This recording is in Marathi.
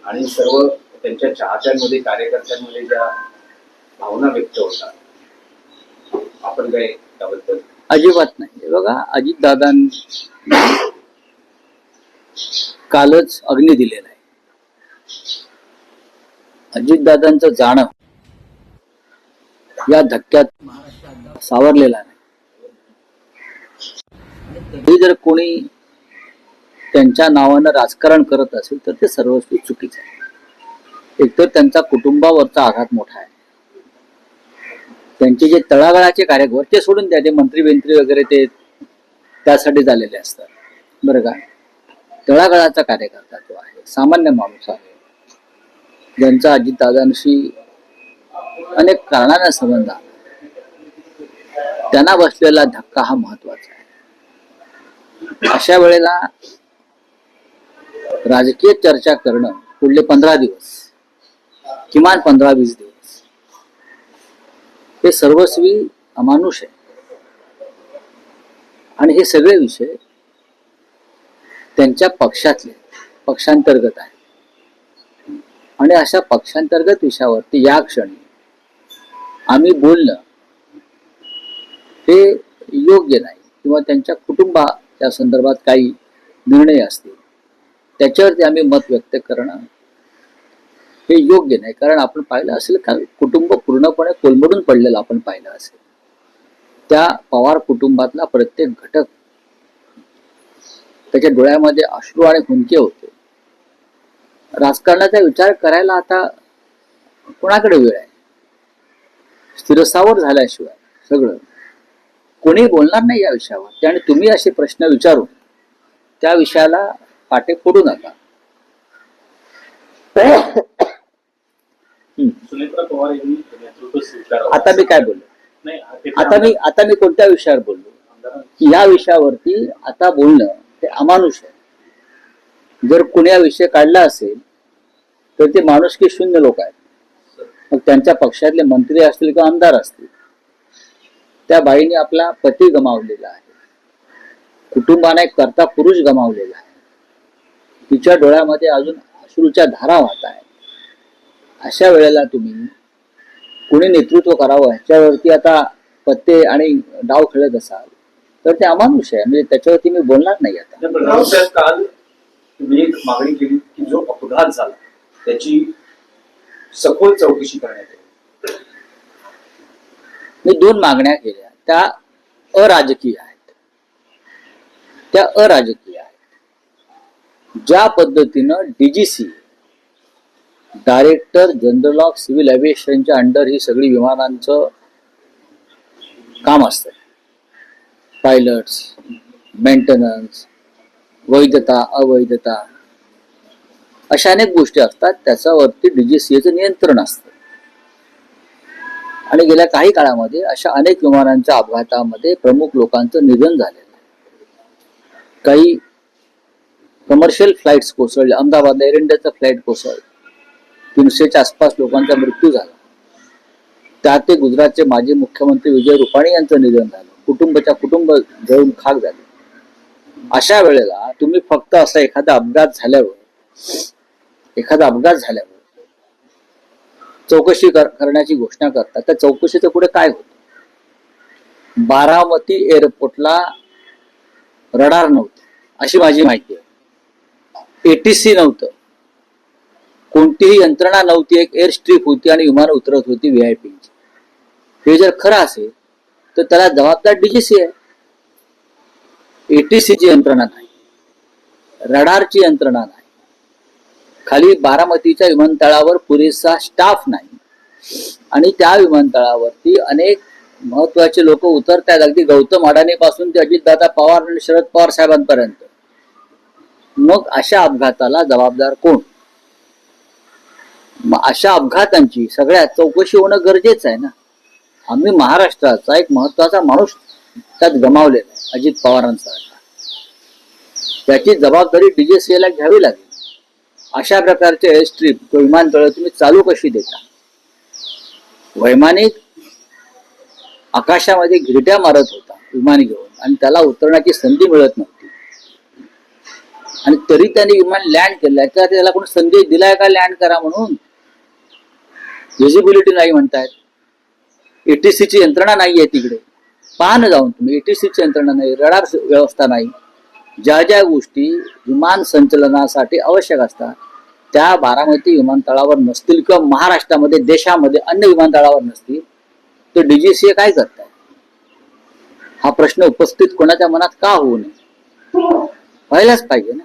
आणि सर्व त्यांच्या चाहत्यांमध्ये कार्यकर्त्यांमध्ये ज्या भावना व्यक्त होतात, आपण काय त्याबद्दल? अजिबात नाही. बघा, अजितदादांनी कालच अग्नी दिलेला आहे. अजितदादांचं जाणं या धक्क्यात महाराष्ट्रात सावरलेला नाही. तरी जर कोणी त्यांच्या नावानं राजकारण करत असेल तर ते सर्वस्वी चुकीचं आहे. एकतर त्यांचा कुटुंबावरचा आघात मोठा आहे. त्यांचे जे तळागाळाचे कार्यकर्ते सोडून द्या, ते मंत्री वगैरे ते त्यासाठी झालेले असतात, बरं का. तळागाळाचा कार्यकर्ता तो आहे, सामान्य माणूस आहे, ज्यांचा अजितदादांशी अनेक कारणांना संबंध आहे. त्यांना बसलेला धक्का हा महत्वाचा आहे. अशा वेळेला राजकीय चर्चा करणं पुढले 15 दिवस, किमान 15-20 दिवस, हे सर्वस्वी अमानुष आहे. आणि हे सगळे विषय त्यांच्या पक्षांतर्गत आहे. आणि अशा पक्षांतर्गत विषयावरती या क्षणी आम्ही बोलणं हे योग्य नाही, किंवा त्यांच्या कुटुंबाच्या संदर्भात काही निर्णय असतील त्याच्यावरती आम्ही मत व्यक्त करणं हे योग्य नाही. कारण आपण पाहिलं असेल का, कुटुंब पूर्णपणे कोलमडून पडलेलं आपण पाहिलं असेल. त्या पवार कुटुंबातला प्रत्येक घटक, त्याच्या डोळ्यामध्ये अश्रू आणि हुंदके होते. राजकारणाचा विचार करायला आता कोणाकडे वेळ आहे? स्थिरस्थावर झाल्याशिवाय सगळं कोणी बोलणार नाही या विषयावर. आणि तुम्ही असे प्रश्न विचारून त्या विषयाला पाटे फोडू नका. सुनेत्रा पवार यांनी नेतृत्व स्वीकारलं. आता मी काय बोललो? आता मी कोणत्या विषयावर बोललो? की या विषयावरती आता बोलणं हे अमानुष आहे. जर कोणी हा विषय काढला असेल तर ते माणुसकी शून्य लोक आहेत. मग त्यांच्या पक्षातले मंत्री असतील किंवा आमदार असतील. त्या बाईने आपला पती गमावलेला आहे, कुटुंबाने एक कर्ता पुरुष गमावलेला आहे, तिच्या डोळ्यामध्ये अजून अश्रूच्या धारा वाहत आहे. अशा वेळेला तुम्ही कोणी नेतृत्व करावं ह्याच्यावरती आता पत्ते आणि डाव खेळत असाल तर ते अमानुष आहे. म्हणजे त्याच्यावरती मी बोलणार नाही. आता काल तुम्ही एक मागणी केली की जो अपघात झाला त्याची सखोल चौकशी करण्यात येईल. मी 2 मागण्या केल्या, त्या अराजकीय आहेत. ज्या पद्धतीनं DGC, director general of civil एव्हिएशनच्या अंडर ही सगळी विमानांचं काम असतं, पायलट्स, मेंटेनन्स, वैधता अवैधता अशा अनेक गोष्टी असतात, त्याच्यावरती DGCचं नियंत्रण असतं. आणि गेल्या काही काळामध्ये अशा अनेक विमानांच्या अपघातामध्ये प्रमुख लोकांचं निधन झालेलं आहे. काही कमर्शियल फ्लाईट्स कोसळले. अहमदाबादला एअर इंडियाचं फ्लाईट कोसळलं, 300च्या आसपास लोकांचा मृत्यू झाला. त्यात ते गुजरातचे माजी मुख्यमंत्री विजय रुपाणी यांचं निधन झालं. कुटुंब जळून खाक झाले. अशा वेळेला तुम्ही फक्त असा एखादा अपघात झाल्यावर चौकशी करण्याची घोषणा करता. त्या चौकशीचं पुढे काय होतं? बारामती एअरपोर्टला रडार नव्हतं अशी माझी माहिती आहे. ATC नव्हतं, कोणतीही यंत्रणा नव्हती. एक एअर स्ट्रीप होती आणि विमानं उतरत होती VIPची. हे जर खरं असेल तर त्याला जबाबदार DGC आहे. ATCची यंत्रणा नाही, रडारची यंत्रणा नाही, खाली बारामतीच्या विमानतळावर पुरेसा स्टाफ नाही, आणि त्या विमानतळावरती अनेक महत्वाचे लोक उतरतात, अगदी गौतम अडाणी पासून ते अजितदादा पवार आणि शरद पवार साहेबांपर्यंत. मग अशा अपघाताला जबाबदार कोण? मग अशा अपघातांची सगळ्यात चौकशी होणं गरजेचं आहे ना. आम्ही महाराष्ट्राचा एक महत्वाचा माणूस त्यात गमावलेला आहे, अजित पवारांसारखा. त्याची जबाबदारी DGCला घ्यावी लागेल. अशा प्रकारचे एअर स्ट्रीप किंवा विमानतळ तुम्ही चालू कशी देता? वैमानिक आकाशामध्ये घिरट्या मारत होता विमान घेऊन, आणि त्याला उतरण्याची संधी मिळत नव्हती. आणि तरी त्याने विमान लँड केलंय तर त्याला कोणी संदेश दिलाय का लँड करा म्हणून? व्हिजिबिलिटी नाही म्हणतायत, एटीसीची यंत्रणा नाहीये तिकडे. पहा ना जाऊन तुम्ही, एटीसीची यंत्रणा नाही, रडार व्यवस्था नाही. ज्या ज्या गोष्टी विमान संचलनासाठी आवश्यक असतात त्या बारामती विमानतळावर नसतील किंवा महाराष्ट्रामध्ये देशामध्ये अन्य विमानतळावर नसतील तर डीजीसीए काय करताय? हा प्रश्न उपस्थित कोणाच्या मनात का होऊ नये? व्हायलाच पाहिजे ना.